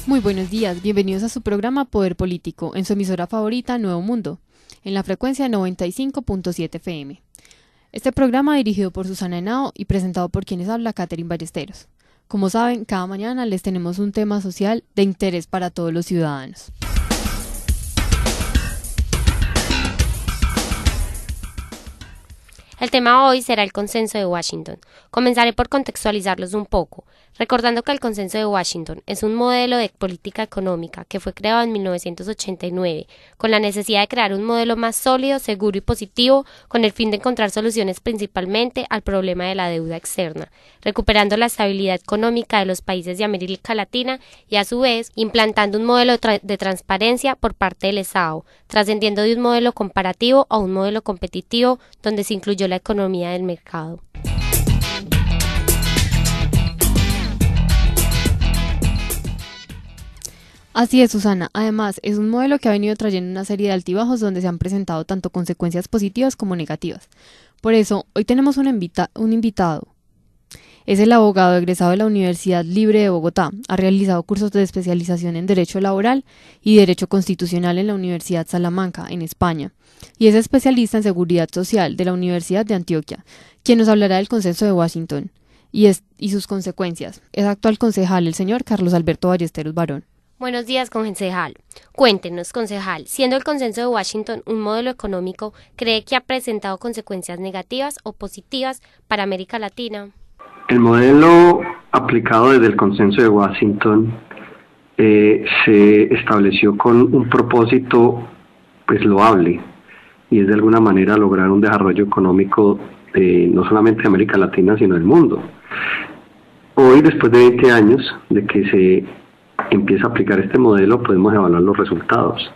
Muy buenos días, bienvenidos a su programa Poder Político, en su emisora favorita Nuevo Mundo, en la frecuencia 95.7 FM. Este programa dirigido por Susana Henao y presentado por quienes habla Catherine Ballesteros. Como saben, cada mañana les tenemos un tema social de interés para todos los ciudadanos. El tema hoy será el Consenso de Washington. Comenzaré por contextualizarlos un poco, recordando que el Consenso de Washington es un modelo de política económica que fue creado en 1989, con la necesidad de crear un modelo más sólido, seguro y positivo, con el fin de encontrar soluciones principalmente al problema de la deuda externa, recuperando la estabilidad económica de los países de América Latina y a su vez implantando un modelo de transparencia por parte del Estado, trascendiendo de un modelo comparativo a un modelo competitivo donde se incluyó la economía del mercado. Así es, Susana. Además, es un modelo que ha venido trayendo una serie de altibajos donde se han presentado tanto consecuencias positivas como negativas. Por eso, hoy tenemos un invitado. Es el abogado egresado de la Universidad Libre de Bogotá. Ha realizado cursos de especialización en Derecho Laboral y Derecho Constitucional en la Universidad Salamanca, en España. Y es especialista en Seguridad Social de la Universidad de Antioquia, quien nos hablará del Consenso de Washington y sus consecuencias. Es actual concejal, el señor Carlos Alberto Ballesteros Barón. Buenos días, concejal. Cuéntenos, concejal, siendo el Consenso de Washington un modelo económico, ¿cree que ha presentado consecuencias negativas o positivas para América Latina? El modelo aplicado desde el Consenso de Washington se estableció con un propósito loable, y es de alguna manera lograr un desarrollo económico no solamente de América Latina, sino del mundo. Hoy, después de 20 años de que se empieza a aplicar este modelo, podemos evaluar los resultados.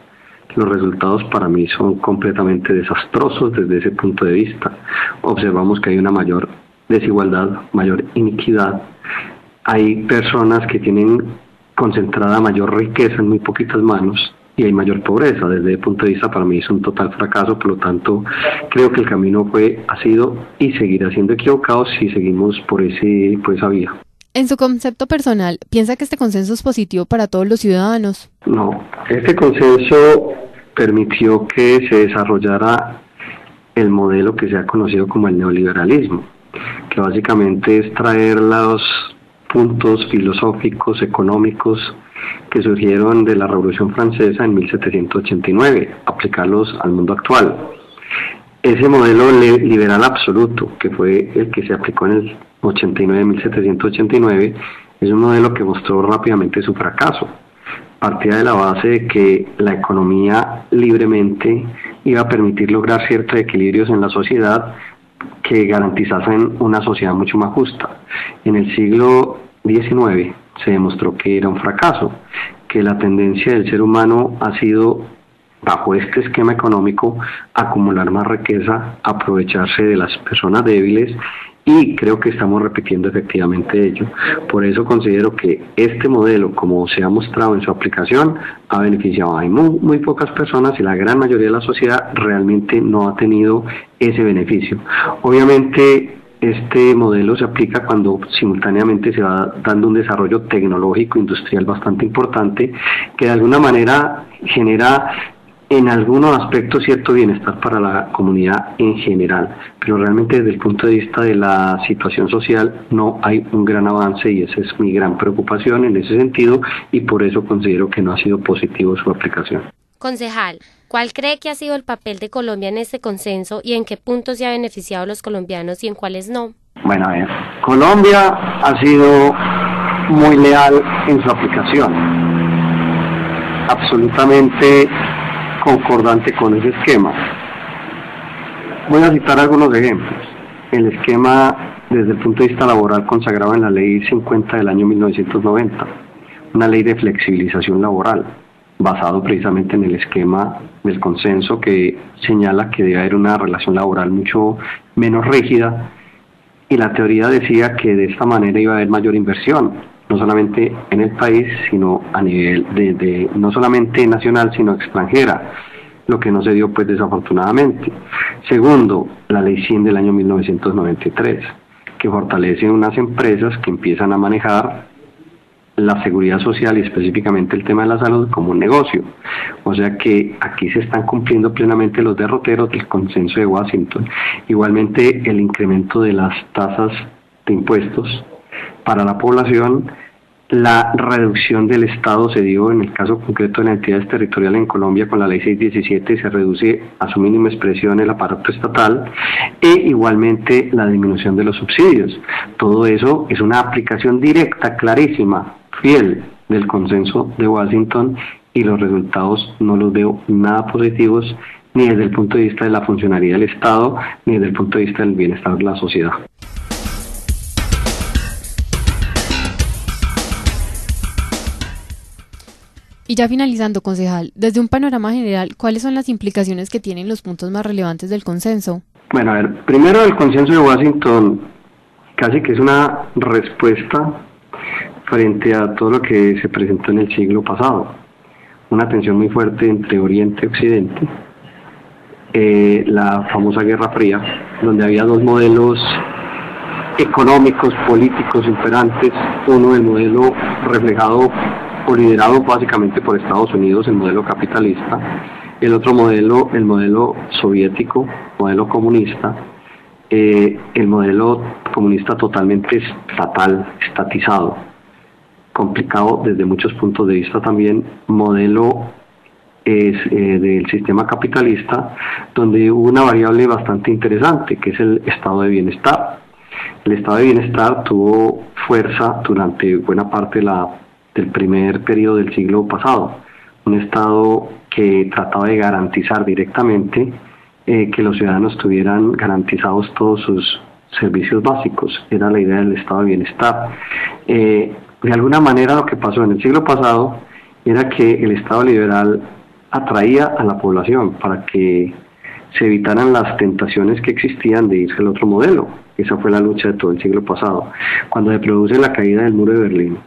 Los resultados para mí son completamente desastrosos desde ese punto de vista. Observamos que hay una mayor desigualdad, mayor iniquidad. Hay personas que tienen concentrada mayor riqueza en muy poquitas manos y hay mayor pobreza. Desde ese punto de vista para mí es un total fracaso, por lo tanto creo que el camino ha sido y seguirá siendo equivocado si seguimos por esa vía. En su concepto personal, ¿piensa que este consenso es positivo para todos los ciudadanos? No, este consenso permitió que se desarrollara el modelo que se ha conocido como el neoliberalismo, que básicamente es traer los puntos filosóficos, económicos que surgieron de la Revolución Francesa en 1789, aplicarlos al mundo actual. Ese modelo liberal absoluto, que fue el que se aplicó en el 1789, es un modelo que mostró rápidamente su fracaso. Partía de la base de que la economía libremente iba a permitir lograr ciertos equilibrios en la sociedad que garantizasen una sociedad mucho más justa. En el siglo XIX se demostró que era un fracaso, que la tendencia del ser humano ha sido, bajo este esquema económico, acumular más riqueza, aprovecharse de las personas débiles, y creo que estamos repitiendo efectivamente ello. Por eso considero que este modelo, como se ha mostrado en su aplicación, ha beneficiado a muy pocas personas, y la gran mayoría de la sociedad realmente no ha tenido ese beneficio. Obviamente este modelo se aplica cuando simultáneamente se va dando un desarrollo tecnológico industrial bastante importante, que de alguna manera genera en algunos aspectos cierto bienestar para la comunidad en general, pero realmente desde el punto de vista de la situación social no hay un gran avance, y esa es mi gran preocupación en ese sentido, y por eso considero que no ha sido positivo su aplicación. Concejal, ¿cuál cree que ha sido el papel de Colombia en este consenso y en qué puntos se ha beneficiado a los colombianos y en cuáles no? Bueno, a ver, Colombia ha sido muy leal en su aplicación, absolutamente concordante con ese esquema. Voy a citar algunos ejemplos. El esquema desde el punto de vista laboral consagrado en la Ley 50 del año 1990, una ley de flexibilización laboral, basado precisamente en el esquema del consenso, que señala que debe haber una relación laboral mucho menos rígida, y la teoría decía que de esta manera iba a haber mayor inversión, no solamente en el país, sino a nivel no solamente nacional, sino extranjera, lo que no se dio pues desafortunadamente. Segundo, la Ley 100 del año 1993, que fortalece unas empresas que empiezan a manejar la seguridad social y específicamente el tema de la salud como un negocio. O sea que aquí se están cumpliendo plenamente los derroteros del consenso de Washington. Igualmente el incremento de las tasas de impuestos para la población, la reducción del Estado se dio en el caso concreto de las entidades territoriales en Colombia con la ley 617, se reduce a su mínima expresión el aparato estatal e igualmente la disminución de los subsidios. Todo eso es una aplicación directa, clarísima, fiel del consenso de Washington y los resultados no los veo nada positivos ni desde el punto de vista de la funcionalidad del Estado ni desde el punto de vista del bienestar de la sociedad. Y ya finalizando, concejal, desde un panorama general, ¿cuáles son las implicaciones que tienen los puntos más relevantes del consenso? Bueno, a ver, primero el consenso de Washington casi que es una respuesta frente a todo lo que se presentó en el siglo pasado. Una tensión muy fuerte entre Oriente y Occidente, la famosa Guerra Fría, donde había dos modelos económicos, políticos imperantes, uno el modelo reflejado o liderado básicamente por Estados Unidos, el modelo capitalista, el otro modelo, el modelo soviético, modelo comunista, el modelo comunista totalmente estatal, estatizado, complicado desde muchos puntos de vista también, modelo del sistema capitalista, donde hubo una variable bastante interesante, que es el estado de bienestar. El estado de bienestar tuvo fuerza durante buena parte del primer periodo del siglo pasado, un estado que trataba de garantizar directamente que los ciudadanos tuvieran garantizados todos sus servicios básicos, era la idea del estado de bienestar. De alguna manera lo que pasó en el siglo pasado era que el estado liberal atraía a la población para que se evitaran las tentaciones que existían de irse al otro modelo. Esa fue la lucha de todo el siglo pasado. Cuando se produce la caída del muro de Berlín,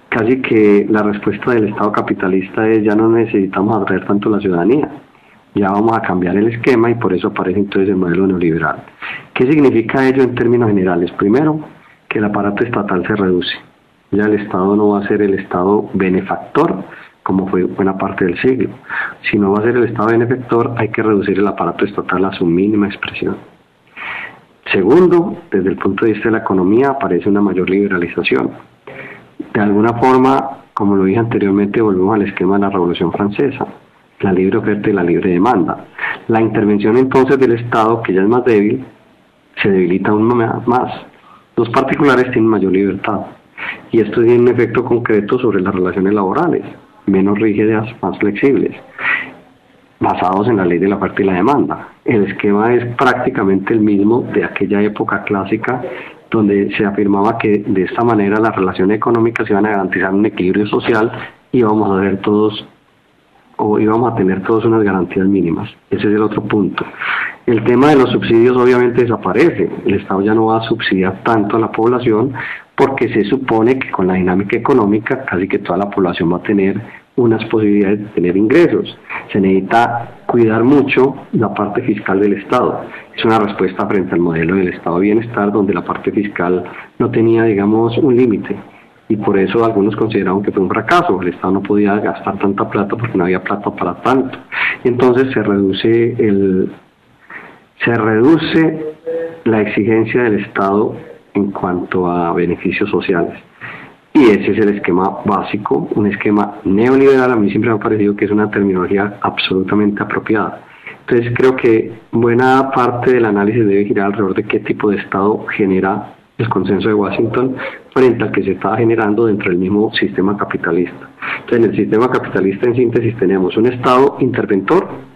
casi que la respuesta del Estado capitalista es: ya no necesitamos atraer tanto la ciudadanía, ya vamos a cambiar el esquema, y por eso aparece entonces el modelo neoliberal. ¿Qué significa ello en términos generales? Primero, que el aparato estatal se reduce. Ya el Estado no va a ser el Estado benefactor, como fue buena parte del siglo. Si no va a ser el Estado benefactor, hay que reducir el aparato estatal a su mínima expresión. Segundo, desde el punto de vista de la economía, aparece una mayor liberalización. De alguna forma, como lo dije anteriormente, volvemos al esquema de la Revolución Francesa, la libre oferta y la libre demanda. La intervención entonces del Estado, que ya es más débil, se debilita aún más. Los particulares tienen mayor libertad, y esto tiene un efecto concreto sobre las relaciones laborales, menos rígidas, más flexibles, basados en la ley de la oferta y la demanda. El esquema es prácticamente el mismo de aquella época clásica, donde se afirmaba que de esta manera las relaciones económicas iban a garantizar un equilibrio social y íbamos a tener todos unas garantías mínimas. Ese es el otro punto. El tema de los subsidios obviamente desaparece. El Estado ya no va a subsidiar tanto a la población, porque se supone que con la dinámica económica casi que toda la población va a tener unas posibilidades de tener ingresos. Se necesita cuidar mucho la parte fiscal del Estado. Es una respuesta frente al modelo del Estado de Bienestar, donde la parte fiscal no tenía, digamos, un límite, y por eso algunos consideraron que fue un fracaso. El Estado no podía gastar tanta plata porque no había plata para tanto. Y entonces se reduce la exigencia del Estado en cuanto a beneficios sociales. Y ese es el esquema básico, un esquema neoliberal. A mí siempre me ha parecido que es una terminología absolutamente apropiada. Entonces creo que buena parte del análisis debe girar alrededor de qué tipo de Estado genera el consenso de Washington frente al que se está generando dentro del mismo sistema capitalista. Entonces, en el sistema capitalista, en síntesis, tenemos un Estado interventor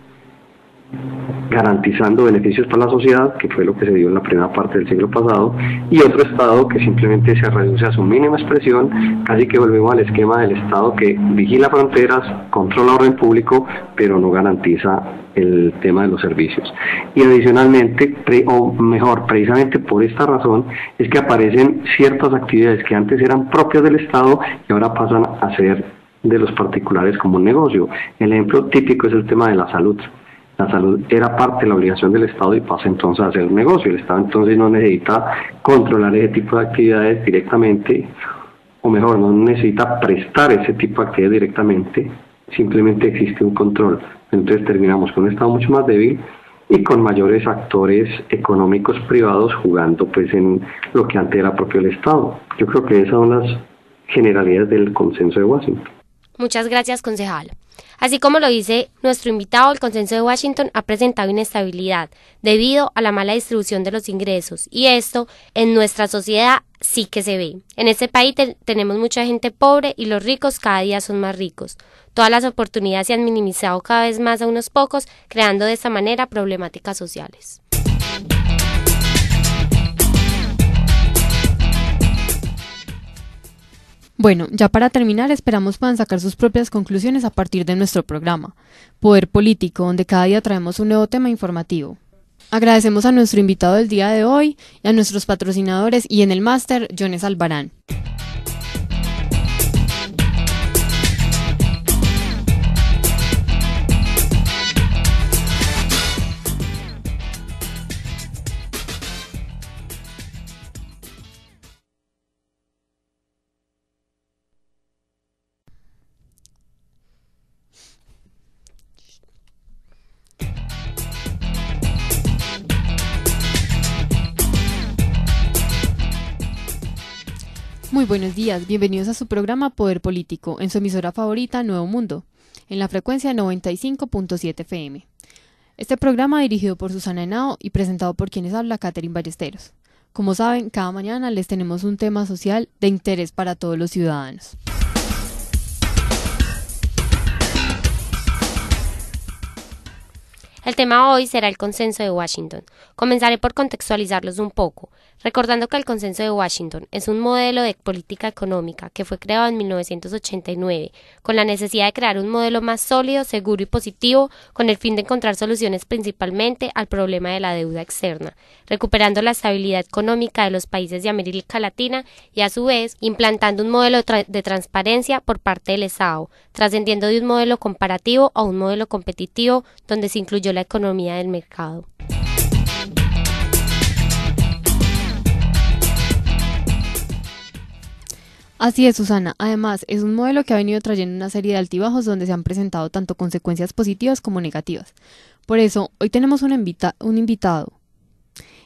garantizando beneficios para la sociedad, que fue lo que se dio en la primera parte del siglo pasado, y otro Estado que simplemente se reduce a su mínima expresión. Casi que volvemos al esquema del Estado que vigila fronteras, controla orden público, pero no garantiza el tema de los servicios. Y adicionalmente, precisamente por esta razón, es que aparecen ciertas actividades que antes eran propias del Estado y ahora pasan a ser de los particulares como un negocio. El ejemplo típico es el tema de la salud. La salud era parte de la obligación del Estado y pasa entonces a ser un negocio. El Estado entonces no necesita controlar ese tipo de actividades directamente, o mejor, no necesita prestar ese tipo de actividades directamente, simplemente existe un control. Entonces terminamos con un Estado mucho más débil y con mayores actores económicos privados jugando pues en lo que antes era propio el Estado. Yo creo que esas son las generalidades del consenso de Washington. Muchas gracias, concejal. Así como lo dice nuestro invitado, el consenso de Washington ha presentado inestabilidad debido a la mala distribución de los ingresos, y esto en nuestra sociedad sí que se ve. En este país tenemos mucha gente pobre y los ricos cada día son más ricos. Todas las oportunidades se han minimizado cada vez más a unos pocos, creando de esta manera problemáticas sociales. Bueno, ya para terminar, esperamos puedan sacar sus propias conclusiones a partir de nuestro programa, Poder Político, donde cada día traemos un nuevo tema informativo. Agradecemos a nuestro invitado del día de hoy y a nuestros patrocinadores y en el máster, Jones Albarán. Muy buenos días, bienvenidos a su programa Poder Político, en su emisora favorita Nuevo Mundo, en la frecuencia 95.7 FM. Este programa dirigido por Susana Henao y presentado por quienes habla Catherine Ballesteros. Como saben, cada mañana les tenemos un tema social de interés para todos los ciudadanos. El tema hoy será el consenso de Washington. Comenzaré por contextualizarlos un poco, recordando que el consenso de Washington es un modelo de política económica que fue creado en 1989, con la necesidad de crear un modelo más sólido, seguro y positivo, con el fin de encontrar soluciones principalmente al problema de la deuda externa, recuperando la estabilidad económica de los países de América Latina y a su vez implantando un modelo de transparencia por parte del Estado, trascendiendo de un modelo comparativo a un modelo competitivo donde se incluyó la economía del mercado. Así es, Susana. Además, es un modelo que ha venido trayendo una serie de altibajos donde se han presentado tanto consecuencias positivas como negativas. Por eso, hoy tenemos un invitado.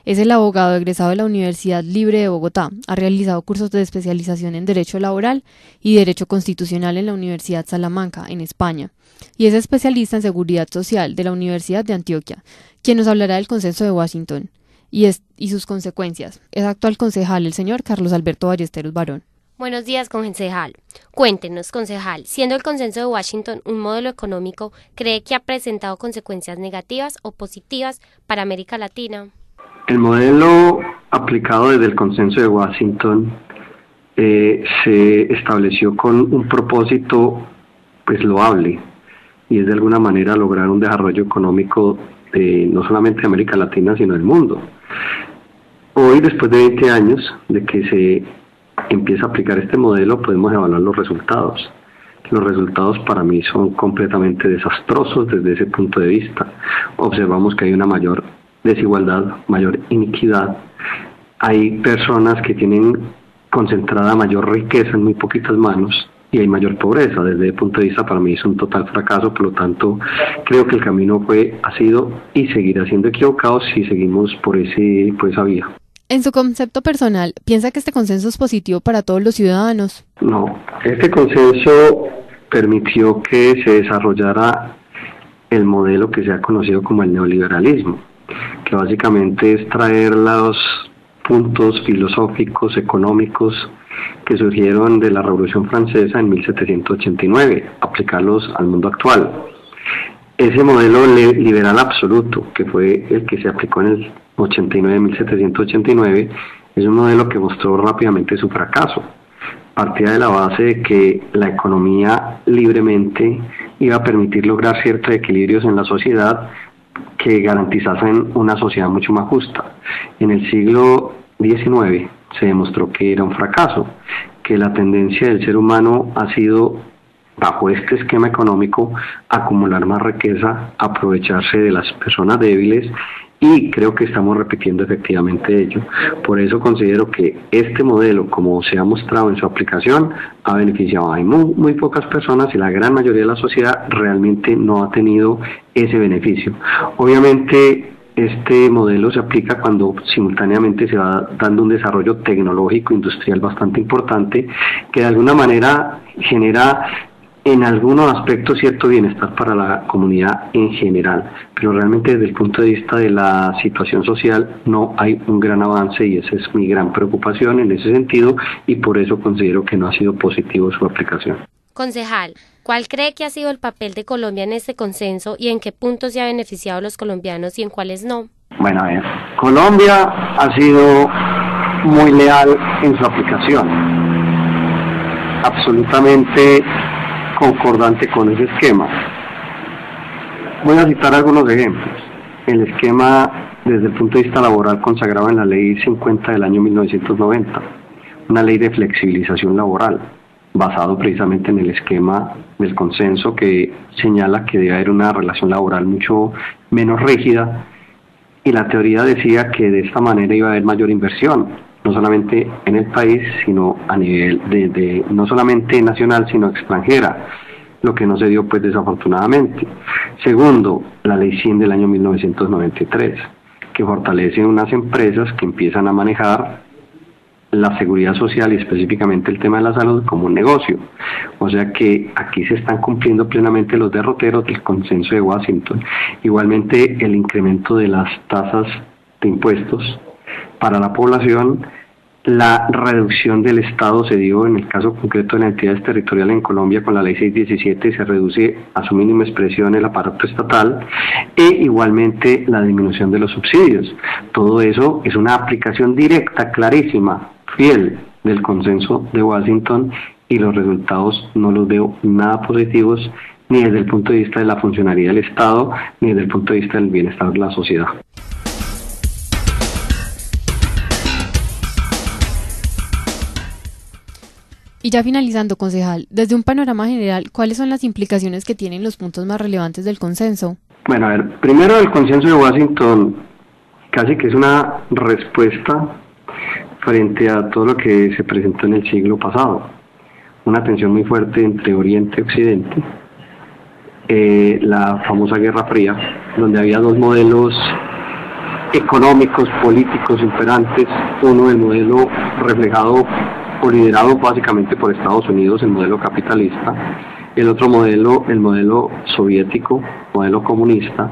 Es el abogado egresado de la Universidad Libre de Bogotá. Ha realizado cursos de especialización en Derecho Laboral y Derecho Constitucional en la Universidad Salamanca, en España. Y es especialista en Seguridad Social de la Universidad de Antioquia, quien nos hablará del consenso de Washington y sus consecuencias. Es actual concejal, el señor Carlos Alberto Ballesteros Barón. Buenos días, concejal. Cuéntenos, concejal, siendo el consenso de Washington un modelo económico, ¿cree que ha presentado consecuencias negativas o positivas para América Latina? El modelo aplicado desde el consenso de Washington se estableció con un propósito pues loable, y es de alguna manera lograr un desarrollo económico no solamente de América Latina sino del mundo. Hoy, después de 20 años de que se empieza a aplicar este modelo, podemos evaluar los resultados. Los resultados para mí son completamente desastrosos desde ese punto de vista. Observamos que hay una mayor desigualdad, mayor iniquidad. Hay personas que tienen concentrada mayor riqueza en muy poquitas manos y hay mayor pobreza. Desde ese punto de vista para mí es un total fracaso, por lo tanto creo que el camino ha sido y seguirá siendo equivocado si seguimos por esa vía. En su concepto personal, ¿piensa que este consenso es positivo para todos los ciudadanos? No, este consenso permitió que se desarrollara el modelo que se ha conocido como el neoliberalismo, que básicamente es traer los puntos filosóficos, económicos que surgieron de la Revolución Francesa en 1789, aplicarlos al mundo actual. Ese modelo liberal absoluto, que fue el que se aplicó en el 1789, es un modelo que mostró rápidamente su fracaso. Partía de la base de que la economía libremente iba a permitir lograr ciertos equilibrios en la sociedad que garantizasen una sociedad mucho más justa. En el siglo XIX se demostró que era un fracaso, que la tendencia del ser humano ha sido, bajo este esquema económico, acumular más riqueza, aprovecharse de las personas débiles y creo que estamos repitiendo efectivamente ello. Por eso considero que este modelo, como se ha mostrado en su aplicación, ha beneficiado a muy pocas personas y la gran mayoría de la sociedad realmente no ha tenido ese beneficio. Obviamente este modelo se aplica cuando simultáneamente se va dando un desarrollo tecnológico industrial bastante importante que de alguna manera genera en algunos aspectos cierto bienestar para la comunidad en general, pero realmente desde el punto de vista de la situación social no hay un gran avance y esa es mi gran preocupación en ese sentido y por eso considero que no ha sido positivo su aplicación. Concejal, ¿cuál cree que ha sido el papel de Colombia en este consenso y en qué puntos se ha beneficiado a los colombianos y en cuáles no? Bueno, a ver, Colombia ha sido muy leal en su aplicación, absolutamente concordante con ese esquema. Voy a citar algunos ejemplos. El esquema desde el punto de vista laboral consagrado en la Ley 50 del año 1990, una ley de flexibilización laboral, basado precisamente en el esquema del consenso que señala que debe haber una relación laboral mucho menos rígida, y la teoría decía que de esta manera iba a haber mayor inversión, no solamente en el país, sino a nivel no solamente nacional, sino extranjera, lo que no se dio pues desafortunadamente. Segundo, la Ley 100 del año 1993, que fortalece unas empresas que empiezan a manejar la seguridad social y específicamente el tema de la salud como un negocio. O sea que aquí se están cumpliendo plenamente los derroteros del consenso de Washington. Igualmente el incremento de las tasas de impuestos para la población, la reducción del Estado se dio en el caso concreto de las entidades territoriales en Colombia con la ley 617, se reduce a su mínima expresión el aparato estatal e igualmente la disminución de los subsidios. Todo eso es una aplicación directa, clarísima, fiel del consenso de Washington y los resultados no los veo nada positivos ni desde el punto de vista de la funcionalidad del Estado ni desde el punto de vista del bienestar de la sociedad. Y ya finalizando, concejal, desde un panorama general, ¿cuáles son las implicaciones que tienen los puntos más relevantes del consenso? Bueno, a ver, primero el consenso de Washington casi que es una respuesta frente a todo lo que se presentó en el siglo pasado. Una tensión muy fuerte entre Oriente y Occidente, la famosa Guerra Fría, donde había dos modelos económicos, políticos imperantes, uno el modelo reflejado o liderado básicamente por Estados Unidos, el modelo capitalista, el otro modelo, el modelo soviético, modelo comunista,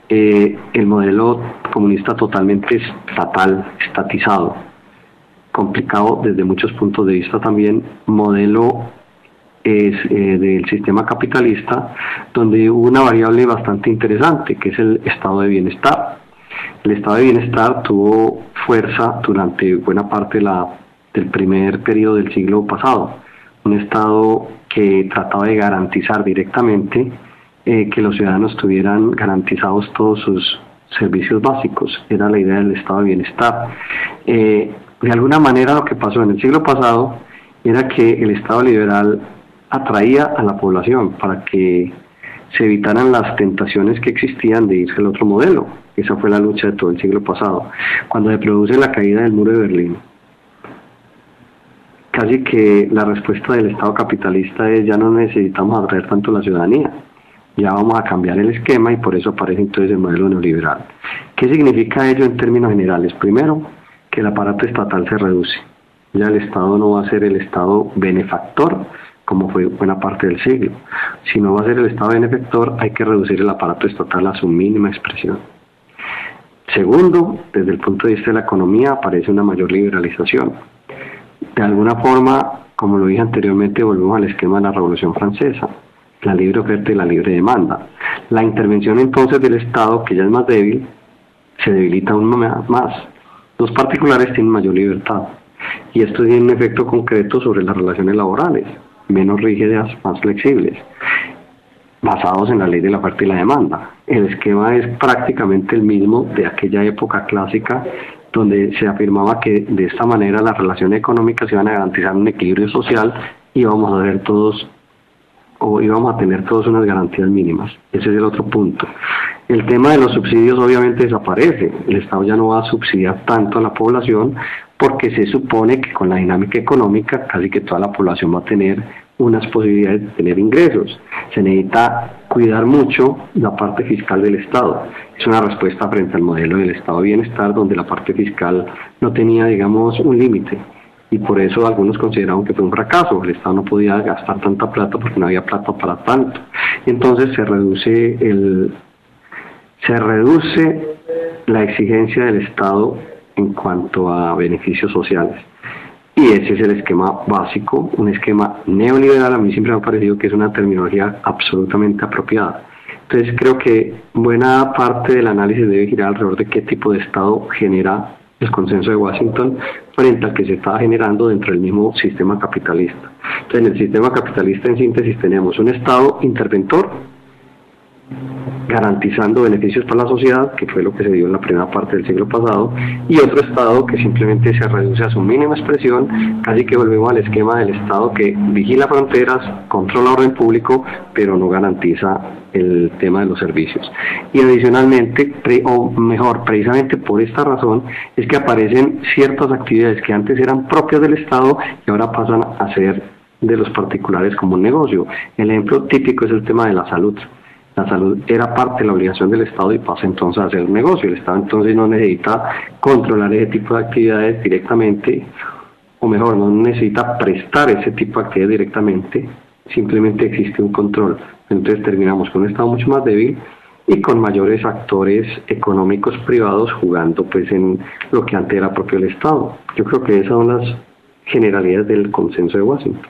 el modelo comunista totalmente estatal, estatizado, complicado desde muchos puntos de vista también, modelo del sistema capitalista, donde hubo una variable bastante interesante, que es el estado de bienestar. El estado de bienestar tuvo fuerza durante buena parte del primer periodo del siglo pasado, un estado que trataba de garantizar directamente que los ciudadanos tuvieran garantizados todos sus servicios básicos, era la idea del estado de bienestar. De alguna manera lo que pasó en el siglo pasado era que el estado liberal atraía a la población para que se evitaran las tentaciones que existían de irse al otro modelo. Esa fue la lucha de todo el siglo pasado. Cuando se produce la caída del muro de Berlín, casi que la respuesta del Estado capitalista es: ya no necesitamos atraer tanto la ciudadanía, ya vamos a cambiar el esquema, y por eso aparece entonces el modelo neoliberal. ¿Qué significa ello en términos generales? Primero, que el aparato estatal se reduce. Ya el Estado no va a ser el Estado benefactor, como fue buena parte del siglo. Si no va a ser el Estado benefactor, hay que reducir el aparato estatal a su mínima expresión. Segundo, desde el punto de vista de la economía, aparece una mayor liberalización. De alguna forma, como lo dije anteriormente, volvemos al esquema de la Revolución Francesa, la libre oferta y la libre demanda. La intervención entonces del Estado, que ya es más débil, se debilita aún más. Los particulares tienen mayor libertad, y esto tiene un efecto concreto sobre las relaciones laborales, menos rígidas, más flexibles, basados en la ley de la oferta y la demanda. El esquema es prácticamente el mismo de aquella época clásica, donde se afirmaba que de esta manera las relaciones económicas iban a garantizar un equilibrio social y íbamos a tener todos unas garantías mínimas. Ese es el otro punto. El tema de los subsidios obviamente desaparece. El Estado ya no va a subsidiar tanto a la población porque se supone que con la dinámica económica casi que toda la población va a tener unas posibilidades de tener ingresos. Se necesita cuidar mucho la parte fiscal del Estado. Es una respuesta frente al modelo del Estado de Bienestar, donde la parte fiscal no tenía, digamos, un límite. Y por eso algunos consideraron que fue un fracaso. El Estado no podía gastar tanta plata porque no había plata para tanto. Y entonces se reduce la exigencia del Estado en cuanto a beneficios sociales. Y ese es el esquema básico, un esquema neoliberal. A mí siempre me ha parecido que es una terminología absolutamente apropiada. Entonces creo que buena parte del análisis debe girar alrededor de qué tipo de Estado genera el consenso de Washington frente al que se está generando dentro del mismo sistema capitalista. Entonces en el sistema capitalista, en síntesis, tenemos un Estado interventor garantizando beneficios para la sociedad, que fue lo que se dio en la primera parte del siglo pasado, y otro Estado que simplemente se reduce a su mínima expresión. Casi que volvemos al esquema del Estado que vigila fronteras, controla orden público, pero no garantiza el tema de los servicios. Y adicionalmente, precisamente por esta razón, es que aparecen ciertas actividades que antes eran propias del Estado y ahora pasan a ser de los particulares como un negocio. El ejemplo típico es el tema de la salud. La salud era parte de la obligación del Estado y pasa entonces a ser un negocio. El Estado entonces no necesita controlar ese tipo de actividades directamente, o mejor, no necesita prestar ese tipo de actividades directamente, simplemente existe un control. Entonces terminamos con un Estado mucho más débil y con mayores actores económicos privados jugando pues en lo que antes era propio del Estado. Yo creo que esas son las generalidades del consenso de Washington.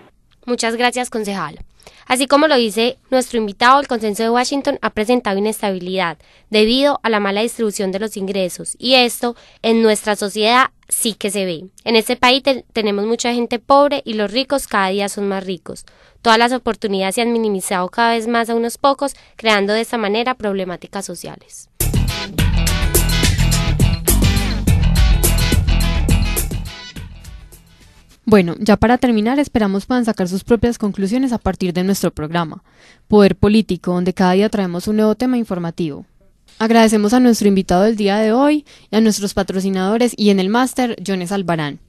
Muchas gracias, concejal. Así como lo dice nuestro invitado, el consenso de Washington ha presentado inestabilidad debido a la mala distribución de los ingresos, y esto en nuestra sociedad sí que se ve. En este país tenemos mucha gente pobre y los ricos cada día son más ricos. Todas las oportunidades se han minimizado cada vez más a unos pocos, creando de esta manera problemáticas sociales. Bueno, ya para terminar, esperamos puedan sacar sus propias conclusiones a partir de nuestro programa, Poder Político, donde cada día traemos un nuevo tema informativo. Agradecemos a nuestro invitado del día de hoy y a nuestros patrocinadores y en el máster, Jones Albarán.